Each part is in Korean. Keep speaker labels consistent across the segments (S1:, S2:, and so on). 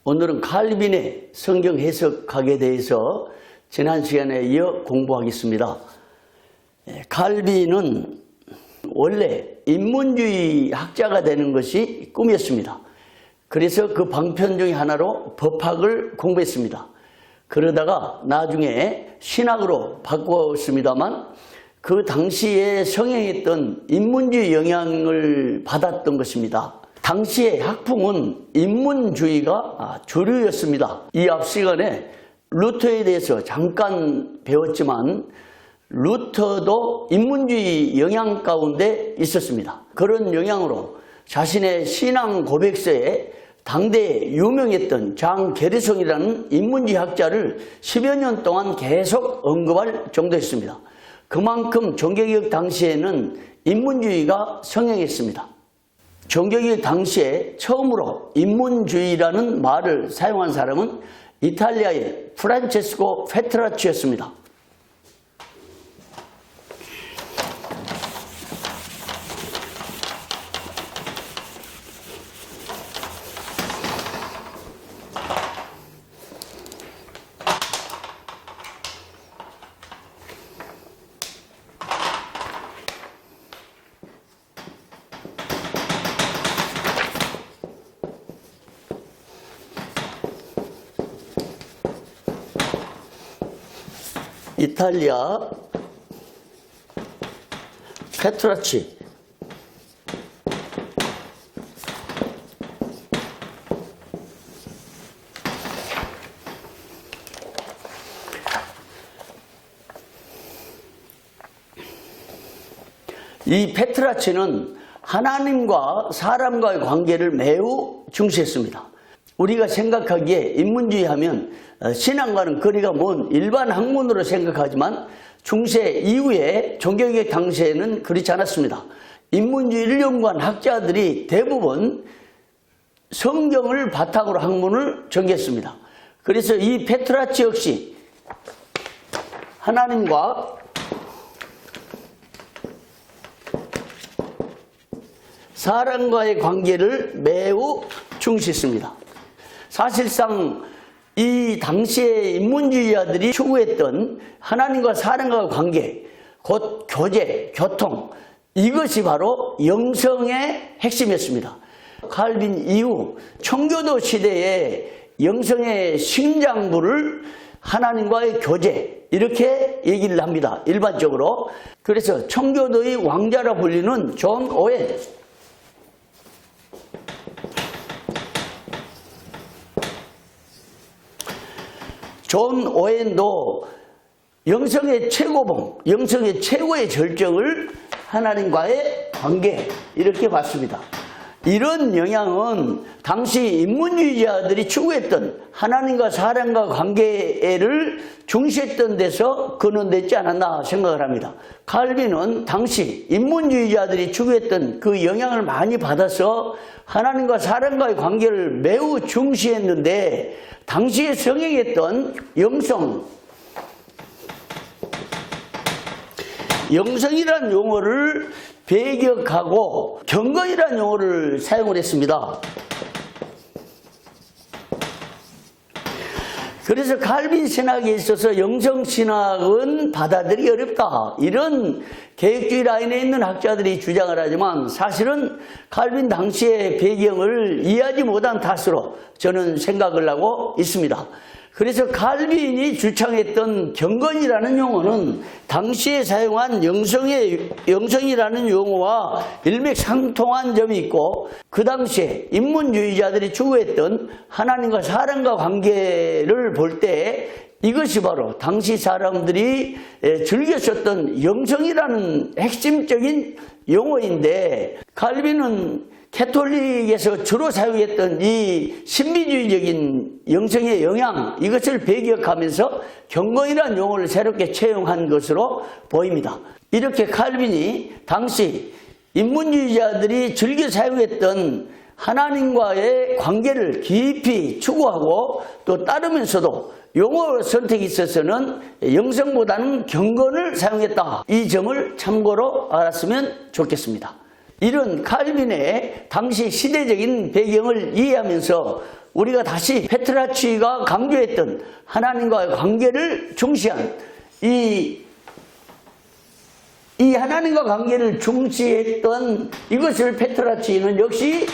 S1: 오늘은 칼빈의 성경 해석학에 대해서 지난 시간에 이어 공부하겠습니다. 칼빈은 원래 인문주의 학자가 되는 것이 꿈이었습니다. 그래서 그 방편 중에 하나로 법학을 공부했습니다. 그러다가 나중에 신학으로 바꿨습니다만 그 당시에 성행했던 인문주의 영향을 받았던 것입니다. 당시의 학풍은 인문주의가 주류였습니다. 이 앞 시간에 루터에 대해서 잠깐 배웠지만 루터도 인문주의 영향 가운데 있었습니다. 그런 영향으로 자신의 신앙 고백서에 당대에 유명했던 장 게르송이라는 인문주의 학자를 10여 년 동안 계속 언급할 정도였습니다. 그만큼 종교개혁 당시에는 인문주의가 성행했습니다. 종교개혁 당시에 처음으로 인문주의라는 말을 사용한 사람은 이탈리아의 프란체스코 페트라치였습니다. 이탈리아 페트라치 이 페트라치는 하나님과 사람과의 관계를 매우 중시했습니다. 우리가 생각하기에 인문주의 하면 신앙과는 거리가 먼 일반 학문으로 생각하지만 중세 이후에 종교개혁 당시에는 그렇지 않았습니다. 인문주의를 연구한 학자들이 대부분 성경을 바탕으로 학문을 전개했습니다. 그래서 이 페트라치 역시 하나님과 사람과의 관계를 매우 중시했습니다. 사실상 이 당시의 인문주의자들이 추구했던 하나님과 사람과의 관계, 곧 교제, 교통, 이것이 바로 영성의 핵심이었습니다. 칼빈 이후 청교도 시대의 영성의 심장부를 하나님과의 교제, 이렇게 얘기를 합니다. 일반적으로. 그래서 청교도의 왕자라 불리는 존 오웬, 존 오웬도 영성의 최고봉, 영성의 최고의 절정을 하나님과의 관계, 이렇게 봤습니다. 이런 영향은 당시 인문주의자들이 추구했던 하나님과 사람과 관계를 중시했던 데서 근원되지 않았나 생각을 합니다. 칼빈은 당시 인문주의자들이 추구했던 그 영향을 많이 받아서 하나님과 사람과의 관계를 매우 중시했는데 당시에 성행했던 영성이라는 용어를 배격하고 경건이라는 용어를 사용을 했습니다. 그래서 칼빈 신학에 있어서 영성신학은 받아들이기 어렵다, 이런 개혁주의 라인에 있는 학자들이 주장을 하지만 사실은 칼빈 당시의 배경을 이해하지 못한 탓으로 저는 생각을 하고 있습니다. 그래서 칼빈이 주창했던 경건이라는 용어는 당시에 사용한 영성이라는 용어와 일맥상통한 점이 있고, 그 당시에 인문주의자들이 추구했던 하나님과 사람과 관계를 볼 때 이것이 바로 당시 사람들이 즐겨 썼던 영성이라는 핵심적인 용어인데, 칼빈은 캐톨릭에서 주로 사용했던 이 신비주의적인 영성의 영향, 이것을 배격하면서 경건이라는 용어를 새롭게 채용한 것으로 보입니다. 이렇게 칼빈이 당시 인문주의자들이 즐겨 사용했던 하나님과의 관계를 깊이 추구하고 또 따르면서도 용어 선택에 있어서는 영성보다는 경건을 사용했다, 이 점을 참고로 알았으면 좋겠습니다. 이런 칼빈의 당시 시대적인 배경을 이해하면서 우리가 다시 페트라치가 강조했던 하나님과의 관계를 중시한 이 하나님과 관계를 중시했던 이것을 페트라치는 역시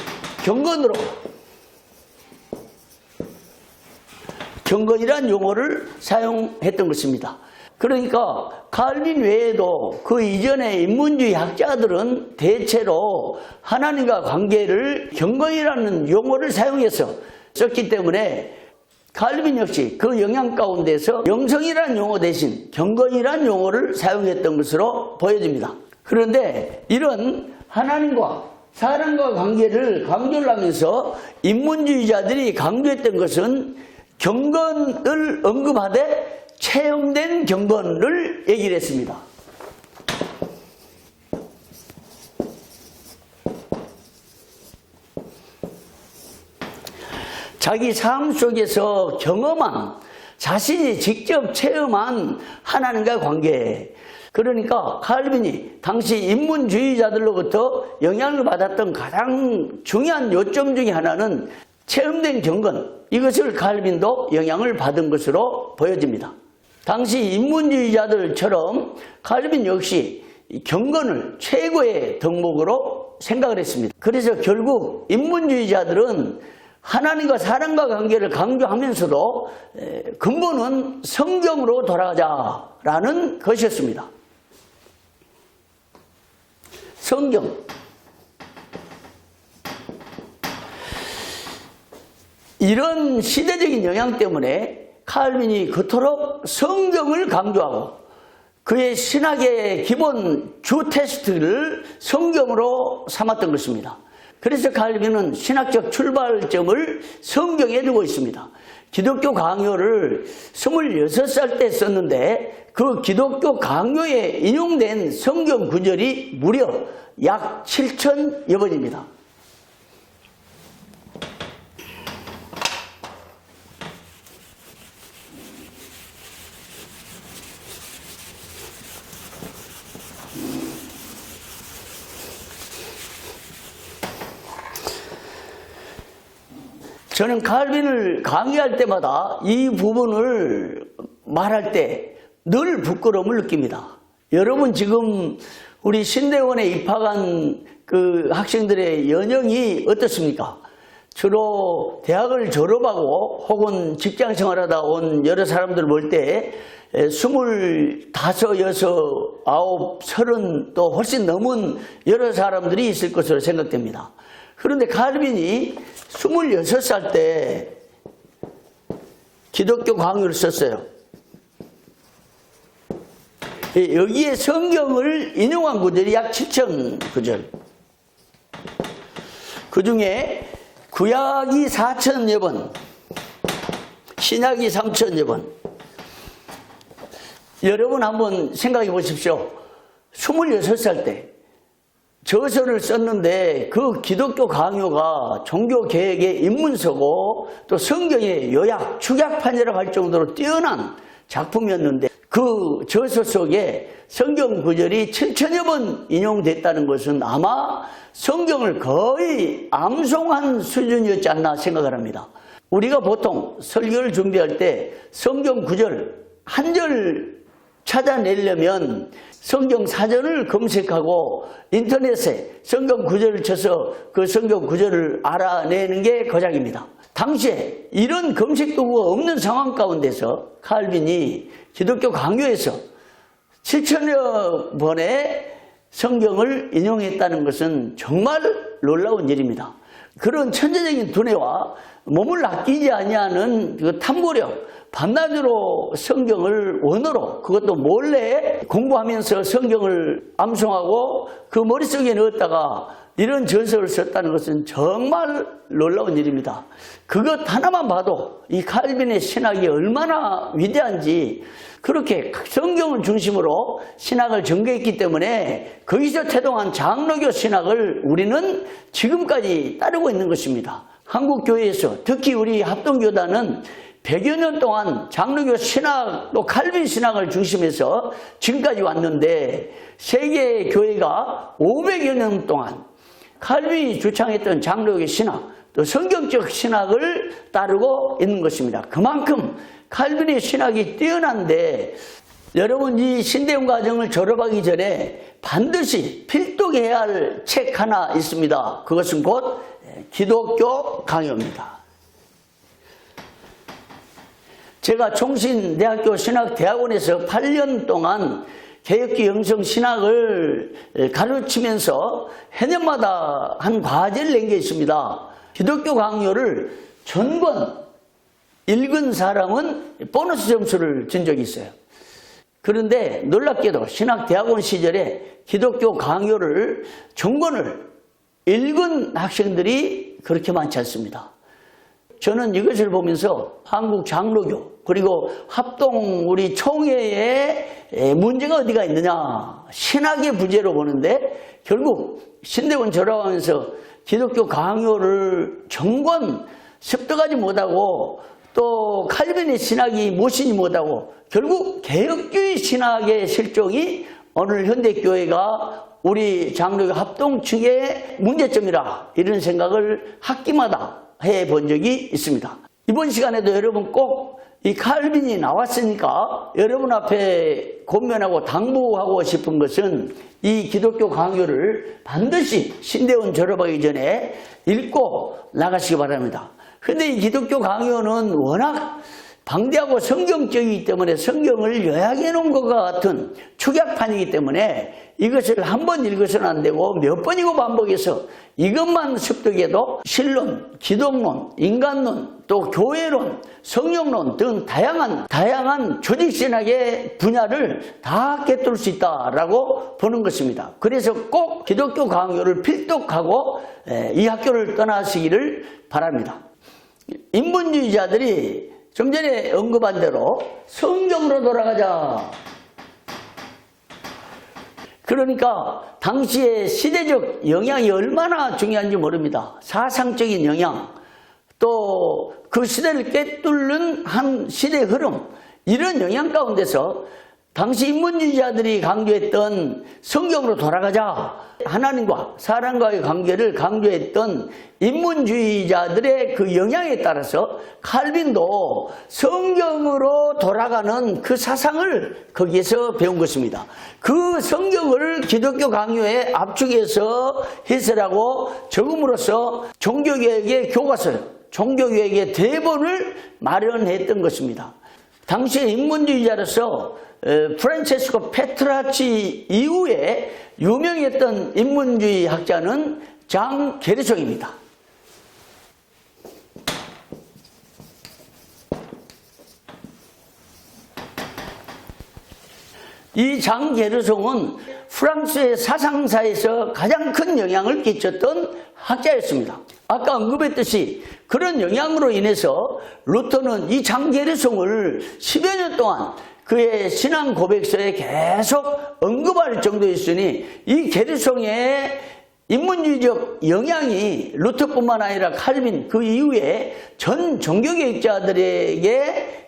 S1: 경건이란 용어를 사용했던 것입니다. 그러니까 칼빈 외에도 그 이전의 인문주의 학자들은 대체로 하나님과 관계를 경건이라는 용어를 사용해서 썼기 때문에 칼빈 역시 그 영향 가운데서 영성이라는 용어 대신 경건이라는 용어를 사용했던 것으로 보여집니다. 그런데 이런 하나님과 사람과 관계를 강조를 하면서 인문주의자들이 강조했던 것은 경건을 언급하되 체험된 경건을 얘기를 했습니다. 자기 삶 속에서 경험한, 자신이 직접 체험한 하나님과의 관계. 그러니까 칼빈이 당시 인문주의자들로부터 영향을 받았던 가장 중요한 요점 중에 하나는 체험된 경건, 이것을 칼빈도 영향을 받은 것으로 보여집니다. 당시 인문주의자들처럼 칼빈 역시 경건을 최고의 덕목으로 생각을 했습니다. 그래서 결국 인문주의자들은 하나님과 사람과 관계를 강조하면서도 근본은 성경으로 돌아가자라는 것이었습니다. 성경. 이런 시대적인 영향 때문에 칼빈이 그토록 성경을 강조하고 그의 신학의 기본 주 테스트를 성경으로 삼았던 것입니다. 그래서 칼빈은 신학적 출발점을 성경에 두고 있습니다. 기독교 강요를 26살 때 썼는데 그 기독교 강요에 인용된 성경 구절이 무려 약 7,000여 번입니다. 저는 칼빈을 강의할 때마다 이 부분을 말할 때 늘 부끄러움을 느낍니다. 여러분 지금 우리 신대원에 입학한 그 학생들의 연령이 어떻습니까? 주로 대학을 졸업하고 혹은 직장 생활하다 온 여러 사람들 볼 때 25, 6, 9, 30 또 훨씬 넘은 여러 사람들이 있을 것으로 생각됩니다. 그런데 칼빈이 26살 때 기독교 강요를 썼어요. 여기에 성경을 인용한 구절이 약 7,000 구절. 그 중에 구약이 4,000여 번, 신약이 3,000여 번. 여러분 한번 생각해 보십시오. 26살 때 저서를 썼는데 그 기독교 강요가 종교개혁의 입문서고 또 성경의 요약, 축약판이라고 할 정도로 뛰어난 작품이었는데 그 저서 속에 성경 구절이 7,000여 번 인용됐다는 것은 아마 성경을 거의 암송한 수준이었지 않나 생각을 합니다. 우리가 보통 설교를 준비할 때 성경 구절 한 절 찾아내려면 성경 사전을 검색하고 인터넷에 성경 구절을 쳐서 그 성경 구절을 알아내는 게 거작입니다. 당시에 이런 검색 도구가 없는 상황 가운데서 칼빈이 기독교 강요에서 7,000여 번의 성경을 인용했다는 것은 정말 놀라운 일입니다. 그런 천재적인 두뇌와 몸을 아끼지 아니하는 그 탐구력, 밤낮으로 성경을 원어로 그것도 몰래 공부하면서 성경을 암송하고 그 머릿속에 넣었다가 이런 저서를 썼다는 것은 정말 놀라운 일입니다. 그것 하나만 봐도 이 칼빈의 신학이 얼마나 위대한지, 그렇게 성경을 중심으로 신학을 전개했기 때문에 거기서 태동한 장로교 신학을 우리는 지금까지 따르고 있는 것입니다. 한국 교회에서 특히 우리 합동교단은 100여 년 동안 장로교 신학 또 칼빈 신학을 중심해서 지금까지 왔는데 세계 교회가 500여 년 동안 칼빈이 주창했던 장로교 신학 또 성경적 신학을 따르고 있는 것입니다. 그만큼 칼빈의 신학이 뛰어난데 여러분 이 신대원 과정을 졸업하기 전에 반드시 필독해야 할 책 하나 있습니다. 그것은 곧 기독교 강요입니다. 제가 총신대학교 신학대학원에서 8년 동안 개혁기 영성 신학을 가르치면서 해년마다 한 과제를 낸 게 있습니다. 기독교 강요를 전권 읽은 사람은 보너스 점수를 준 적이 있어요. 그런데 놀랍게도 신학대학원 시절에 기독교 강요를 전권을 읽은 학생들이 그렇게 많지 않습니다. 저는 이것을 보면서 한국 장로교 그리고 합동 우리 총회에 문제가 어디가 있느냐, 신학의 부재로 보는데 결국 신대원 졸업하면서 기독교 강요를 전권 습득하지 못하고 또 칼빈의 신학이 무엇인지 못하고 결국 개혁주의 신학의 실종이 오늘 현대교회가 우리 장로교 합동 측의 문제점이라 이런 생각을 학기마다 해본 적이 있습니다. 이번 시간에도 여러분 꼭 이 칼빈이 나왔으니까 여러분 앞에 권면하고 당부하고 싶은 것은 이 기독교 강요를 반드시 신대원 졸업하기 전에 읽고 나가시기 바랍니다. 근데 이 기독교 강요는 워낙 방대하고 성경적이기 때문에 성경을 요약해 놓은 것과 같은 축약판이기 때문에 이것을 한 번 읽어서는 안 되고 몇 번이고 반복해서 이것만 습득해도 신론, 기독론, 인간론, 또 교회론, 성령론 등 다양한 조직신학의 분야를 다 꿰뚫을 수 있다라고 보는 것입니다. 그래서 꼭 기독교 강요를 필독하고 이 학교를 떠나시기를 바랍니다. 인본주의자들이 좀 전에 언급한 대로 성경으로 돌아가자. 그러니까 당시의 시대적 영향이 얼마나 중요한지 모릅니다. 사상적인 영향, 또 그 시대를 꿰뚫는 한 시대 흐름, 이런 영향 가운데서 당시 인본주의자들이 강조했던 성경으로 돌아가자, 하나님과 사람과의 관계를 강조했던 인본주의자들의 그 영향에 따라서 칼빈도 성경으로 돌아가는 그 사상을 거기에서 배운 것입니다. 그 성경을 기독교 강요에 압축해서 해설하고 적음으로써 종교개혁의 교과서, 종교개혁의 대본을 마련했던 것입니다. 당시의 인문주의자로서 프란체스코 페트라치 이후에 유명했던 인문주의 학자는 장 게르송입니다. 이 장 게르송은 프랑스의 사상사에서 가장 큰 영향을 끼쳤던 학자였습니다. 아까 언급했듯이 그런 영향으로 인해서 루터는 이 장 게르송을 10여 년 동안 그의 신앙 고백서에 계속 언급할 정도였으니 이 게르송의 인문주의적 영향이 루터뿐만 아니라 칼빈 그 이후에 전 종교개혁자들에게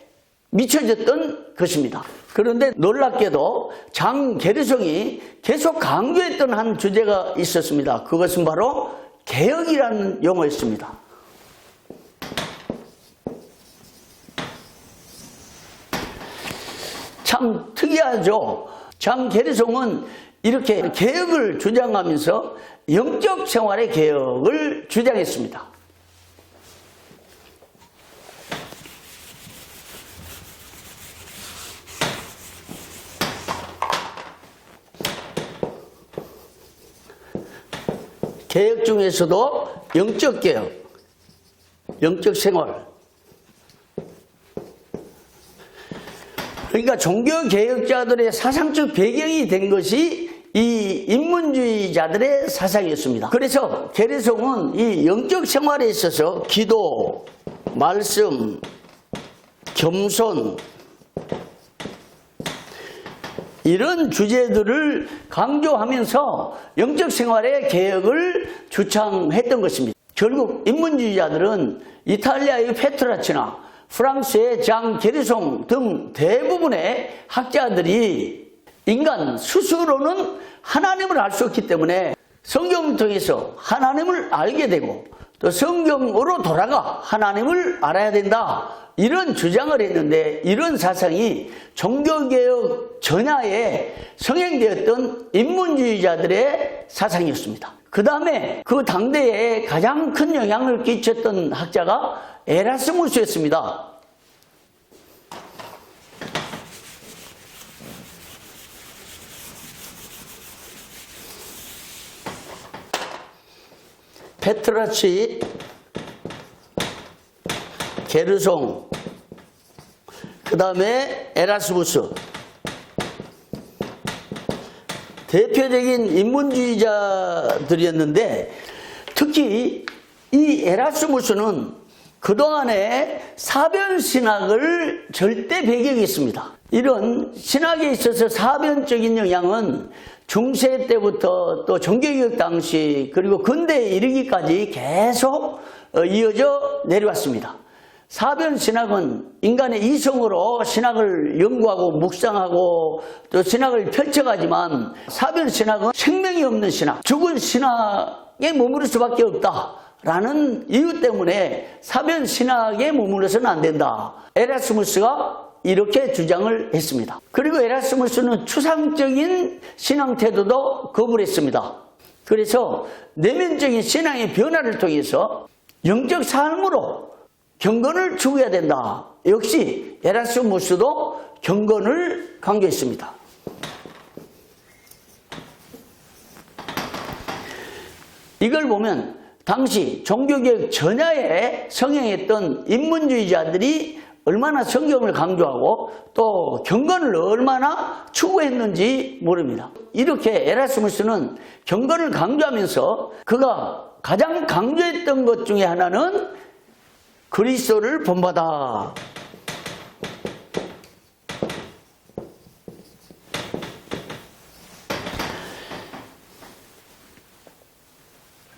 S1: 미쳐졌던 것입니다. 그런데 놀랍게도 장 게르송이 계속 강조했던 한 주제가 있었습니다. 그것은 바로 개혁이라는 용어였습니다. 참 특이하죠. 장 게르송은 이렇게 개혁을 주장하면서 영적 생활의 개혁을 주장했습니다. 개혁 중에서도 영적 개혁, 영적 생활. 그러니까 종교개혁자들의 사상적 배경이 된 것이 이 인문주의자들의 사상이었습니다. 그래서 게르송은 이 영적 생활에 있어서 기도, 말씀, 겸손, 이런 주제들을 강조하면서 영적 생활의 개혁을 주창했던 것입니다. 결국 인문주의자들은 이탈리아의 페트라치나 프랑스의 장 게르송 등 대부분의 학자들이 인간 스스로는 하나님을 알 수 없기 때문에 성경을 통해서 하나님을 알게 되고 또 성경으로 돌아가 하나님을 알아야 된다. 이런 주장을 했는데 이런 사상이 종교개혁 전야에 성행되었던 인문주의자들의 사상이었습니다. 그 다음에 그 당대에 가장 큰 영향을 끼쳤던 학자가 에라스무스였습니다. 페트라치, 게르송, 그 다음에 에라스무스. 대표적인 인문주의자들이었는데 특히 이 에라스무스는 그동안에 사변신학을 절대 배격했습니다. 이런 신학에 있어서 사변적인 영향은 중세 때부터 또 종교개혁 당시 그리고 근대에 이르기까지 계속 이어져 내려왔습니다. 사변신학은 인간의 이성으로 신학을 연구하고 묵상하고 또 신학을 펼쳐가지만 사변신학은 생명이 없는 신학, 죽은 신학에 머무를 수밖에 없다라는 이유 때문에 사변신학에 머무르서는 안 된다. 에라스무스가 이렇게 주장을 했습니다. 그리고 에라스무스는 추상적인 신앙 태도도 거부를 했습니다. 그래서 내면적인 신앙의 변화를 통해서 영적 삶으로 경건을 추구해야 된다. 역시 에라스무스도 경건을 강조했습니다. 이걸 보면 당시 종교개혁 전야에 성행했던 인문주의자들이 얼마나 성경을 강조하고 또 경건을 얼마나 추구했는지 모릅니다. 이렇게 에라스무스는 경건을 강조하면서 그가 가장 강조했던 것 중에 하나는 그리스도를 본받아.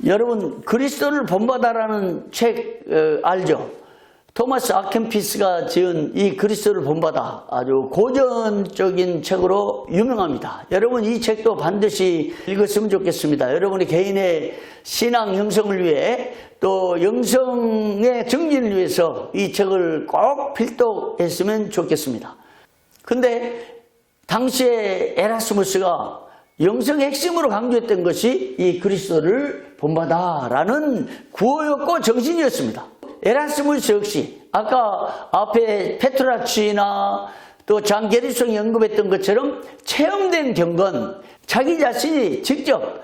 S1: 여러분 그리스도를 본받아라는 책 알죠? 토마스 아켄피스가 지은 이 그리스도를 본받아 아주 고전적인 책으로 유명합니다. 여러분 이 책도 반드시 읽었으면 좋겠습니다. 여러분의 개인의 신앙 형성을 위해 또 영성의 증진을 위해서 이 책을 꼭 필독했으면 좋겠습니다. 근데 당시에 에라스무스가 영성의 핵심으로 강조했던 것이 이 그리스도를 본받아라는 구호였고 정신이었습니다. 에라스무스 역시 아까 앞에 페트라치나 또 장게르송이 언급했던 것처럼 체험된 경건, 자기 자신이 직접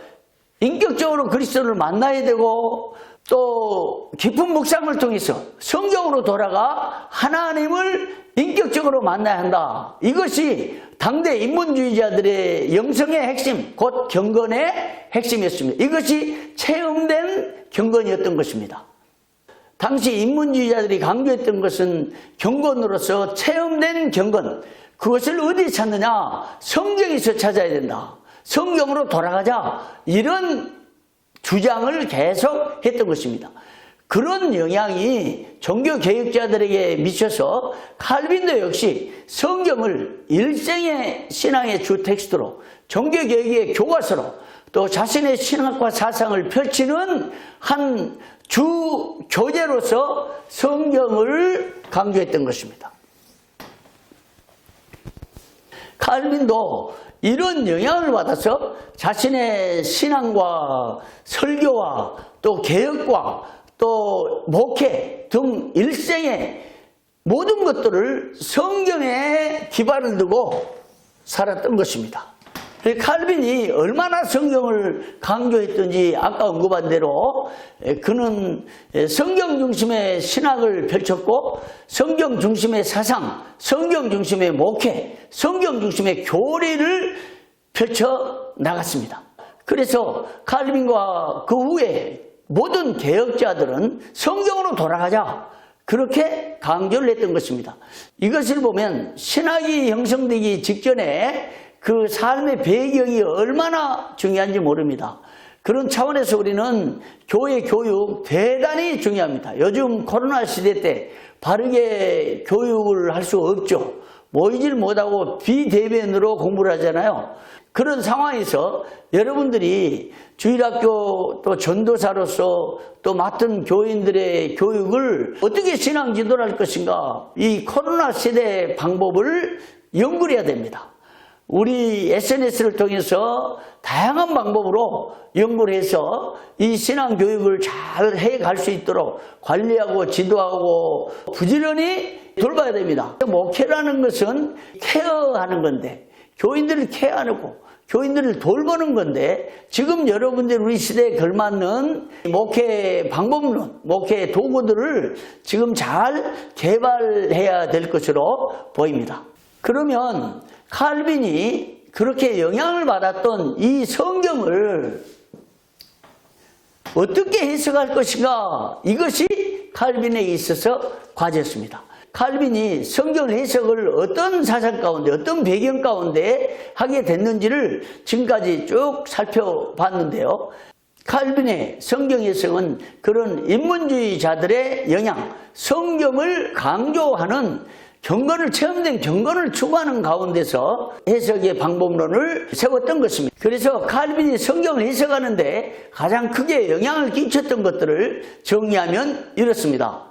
S1: 인격적으로 그리스도를 만나야 되고 또 깊은 묵상을 통해서 성경으로 돌아가 하나님을 인격적으로 만나야 한다. 이것이 당대 인문주의자들의 영성의 핵심, 곧 경건의 핵심이었습니다. 이것이 체험된 경건이었던 것입니다. 당시 인문주의자들이 강조했던 것은 경건으로서 체험된 경건, 그것을 어디 찾느냐? 성경에서 찾아야 된다. 성경으로 돌아가자. 이런 주장을 계속 했던 것입니다. 그런 영향이 종교개혁자들에게 미쳐서 칼빈도 역시 성경을 일생의 신앙의 주 텍스트로, 종교개혁의 교과서로 또 자신의 신학과 사상을 펼치는 한 주 교재로서 성경을 강조했던 것입니다. 칼빈도 이런 영향을 받아서 자신의 신앙과 설교와 또 개혁과 또 목회 등 일생의 모든 것들을 성경에 기반을 두고 살았던 것입니다. 칼빈이 얼마나 성경을 강조했던지 아까 언급한 대로 그는 성경 중심의 신학을 펼쳤고 성경 중심의 사상, 성경 중심의 목회, 성경 중심의 교리를 펼쳐 나갔습니다. 그래서 칼빈과 그 후에 모든 개혁자들은 성경으로 돌아가자, 그렇게 강조를 했던 것입니다. 이것을 보면 신학이 형성되기 직전에 그 삶의 배경이 얼마나 중요한지 모릅니다. 그런 차원에서 우리는 교회 교육 대단히 중요합니다. 요즘 코로나 시대 때 바르게 교육을 할 수 없죠. 모이질 못하고 비대면으로 공부를 하잖아요. 그런 상황에서 여러분들이 주일학교 또 전도사로서 또 맡은 교인들의 교육을 어떻게 신앙 지도를 할 것인가, 이 코로나 시대의 방법을 연구를 해야 됩니다. 우리 SNS를 통해서 다양한 방법으로 연구를 해서 이 신앙 교육을 잘 해갈 수 있도록 관리하고 지도하고 부지런히 돌봐야 됩니다. 목회라는 것은 케어하는 건데, 교인들을 케어하고 교인들을 돌보는 건데, 지금 여러분들 우리 시대에 걸맞는 목회 방법론, 목회 도구들을 지금 잘 개발해야 될 것으로 보입니다. 그러면 칼빈이 그렇게 영향을 받았던 이 성경을 어떻게 해석할 것인가, 이것이 칼빈에 있어서 과제였습니다. 칼빈이 성경 해석을 어떤 사상 가운데, 어떤 배경 가운데 하게 됐는지를 지금까지 쭉 살펴봤는데요. 칼빈의 성경 해석은 그런 인문주의자들의 영향, 성경을 강조하는 체험된 경건을 추구하는 가운데서 해석의 방법론을 세웠던 것입니다. 그래서 칼빈이 성경을 해석하는데 가장 크게 영향을 끼쳤던 것들을 정리하면 이렇습니다.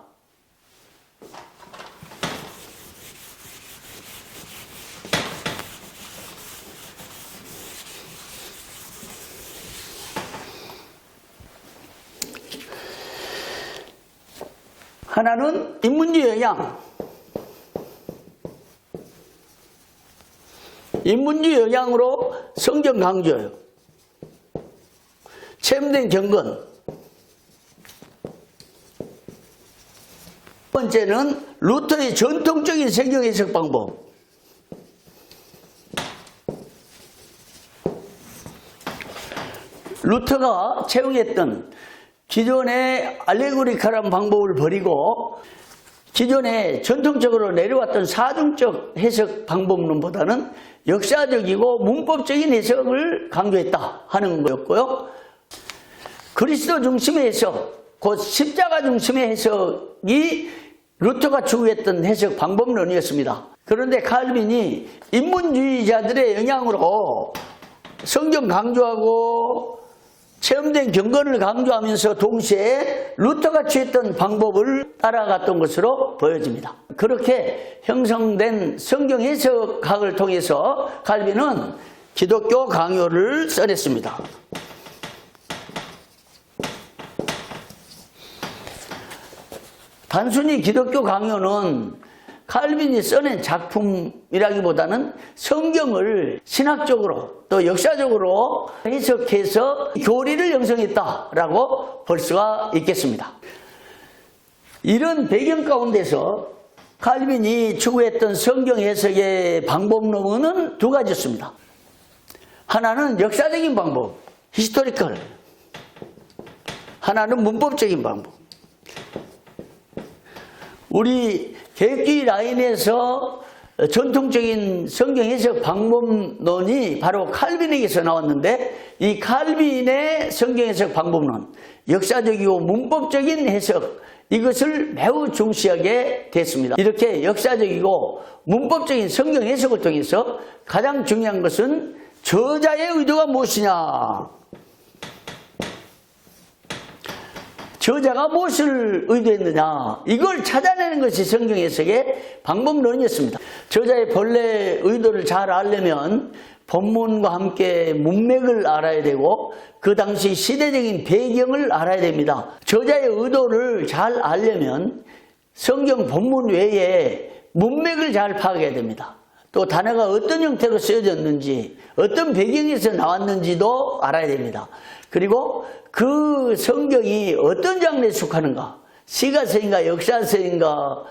S1: 하나는 인문주의 영향. 인문주의 영향으로 성경 강조예요. 체험된 경건. 첫 번째는 루터의 전통적인 성경 해석 방법. 루터가 채용했던 기존의 알레고리카라는 방법을 버리고 기존에 전통적으로 내려왔던 사중적 해석 방법론보다는 역사적이고 문법적인 해석을 강조했다 하는 거였고요. 그리스도 중심의 해석, 곧 십자가 중심의 해석이 루터가 추구했던 해석 방법론이었습니다. 그런데 칼빈이 인문주의자들의 영향으로 성경 강조하고 체험된 경건을 강조하면서 동시에 루터가 취했던 방법을 따라갔던 것으로 보여집니다. 그렇게 형성된 성경 해석학을 통해서 칼빈은 기독교 강요를 써냈습니다. 단순히 기독교 강요는 칼빈이 써낸 작품이라기보다는 성경을 신학적으로 또 역사적으로 해석해서 교리를 형성했다라고 볼 수가 있겠습니다. 이런 배경 가운데서 칼빈이 추구했던 성경 해석의 방법론은 두 가지였습니다. 하나는 역사적인 방법, 히스토리컬. 하나는 문법적인 방법. 우리 개혁주의 라인에서 전통적인 성경 해석 방법론이 바로 칼빈에게서 나왔는데, 이 칼빈의 성경 해석 방법론, 역사적이고 문법적인 해석, 이것을 매우 중시하게 됐습니다. 이렇게 역사적이고 문법적인 성경 해석을 통해서 가장 중요한 것은 저자의 의도가 무엇이냐, 저자가 무엇을 의도했느냐, 이걸 찾아내는 것이 성경 해석의 방법론이었습니다. 저자의 본래 의도를 잘 알려면 본문과 함께 문맥을 알아야 되고 그 당시 시대적인 배경을 알아야 됩니다. 저자의 의도를 잘 알려면 성경 본문 외에 문맥을 잘 파악해야 됩니다. 또 단어가 어떤 형태로 쓰여졌는지, 어떤 배경에서 나왔는지도 알아야 됩니다. 그리고 그 성경이 어떤 장르에 속하는가, 시가서인가 역사서인가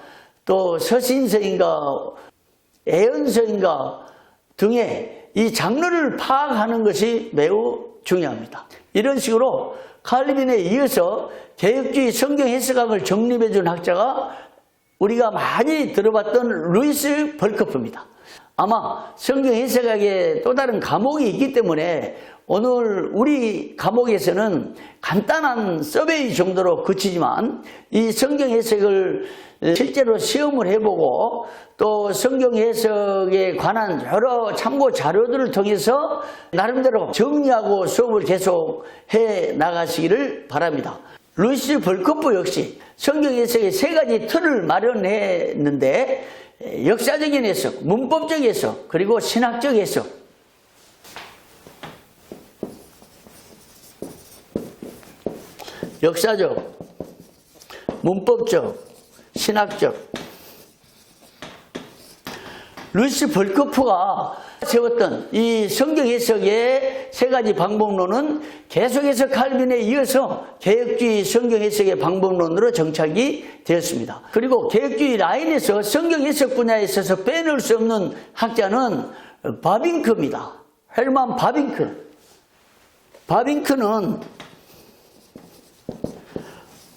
S1: 또 서신서인가 애언서인가 등의 이 장르를 파악하는 것이 매우 중요합니다. 이런 식으로 칼빈에 이어서 개혁주의 성경 해석학을 정립해 준 학자가 우리가 많이 들어봤던 루이스 벌커프입니다. 아마 성경 해석학에 또 다른 과목이 있기 때문에 오늘 우리 과목에서는 간단한 서베이 정도로 그치지만 이 성경 해석을 실제로 시험을 해보고 또 성경 해석에 관한 여러 참고 자료들을 통해서 나름대로 정리하고 수업을 계속 해 나가시기를 바랍니다. 루이스 벌코프 역시 성경 해석의 세 가지 틀을 마련했는데 역사적인 해석, 문법적 해석, 그리고 신학적 해석. 역사적, 문법적, 신학적. 루이스 벌코프가 세웠던 이 성경 해석의 세 가지 방법론은 계속해서 칼빈에 이어서 개혁주의 성경 해석의 방법론으로 정착이 되었습니다. 그리고 개혁주의 라인에서 성경 해석 분야에 있어서 빼놓을 수 없는 학자는 바빙크입니다. 헤르만 바빙크.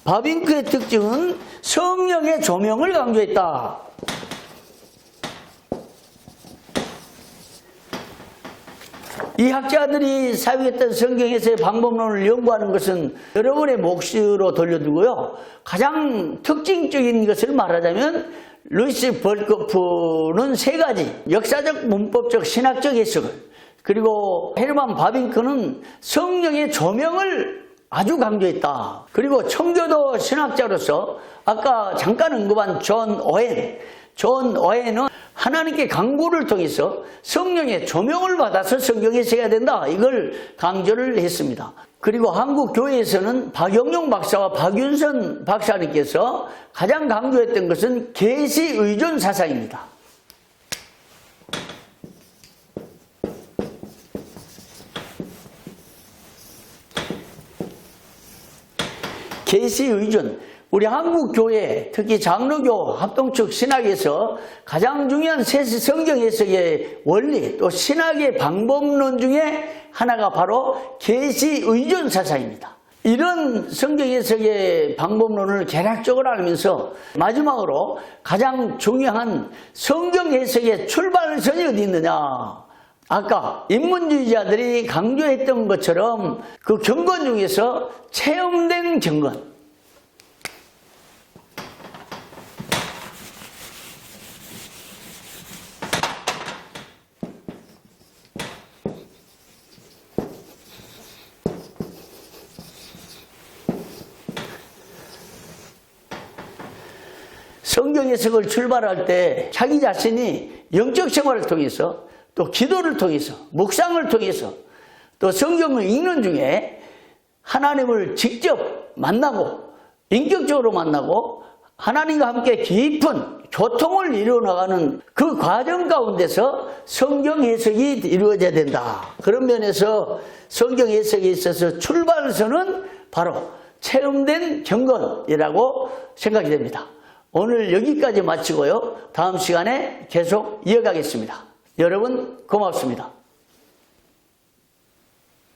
S1: 바빙크의 특징은 성령의 조명을 강조했다. 이 학자들이 사용했던 성경에서의 방법론을 연구하는 것은 여러분의 몫으로 돌려두고요. 가장 특징적인 것을 말하자면 루이스 벌코프는 세 가지 역사적, 문법적, 신학적 해석을, 그리고 헤르만 바빙크는 성령의 조명을 아주 강조했다. 그리고 청교도 신학자로서 아까 잠깐 언급한 존 오웬은 하나님께 간구를 통해서 성령의 조명을 받아서 성경 해석해야 된다. 이걸 강조를 했습니다. 그리고 한국 교회에서는 박영용 박사와 박윤선 박사님께서 가장 강조했던 것은 계시 의존 사상입니다. 계시 의존. 우리 한국 교회, 특히 장로교 합동측 신학에서 가장 중요한 성경 해석의 원리, 또 신학의 방법론 중에 하나가 바로 계시 의존 사상입니다. 이런 성경 해석의 방법론을 개략적으로 알면서 마지막으로 가장 중요한 성경 해석의 출발선이 어디 있느냐. 아까 인문주의자들이 강조했던 것처럼 그 경건 중에서 체험된 경건. 성경 해석을 출발할 때 자기 자신이 영적 생활을 통해서 또 기도를 통해서 묵상을 통해서 또 성경을 읽는 중에 하나님을 직접 만나고 인격적으로 만나고 하나님과 함께 깊은 교통을 이루어나가는 그 과정 가운데서 성경 해석이 이루어져야 된다. 그런 면에서 성경 해석에 있어서 출발선은 바로 체험된 경건이라고 생각이 됩니다. 오늘 여기까지 마치고요. 다음 시간에 계속 이어가겠습니다. 여러분 고맙습니다.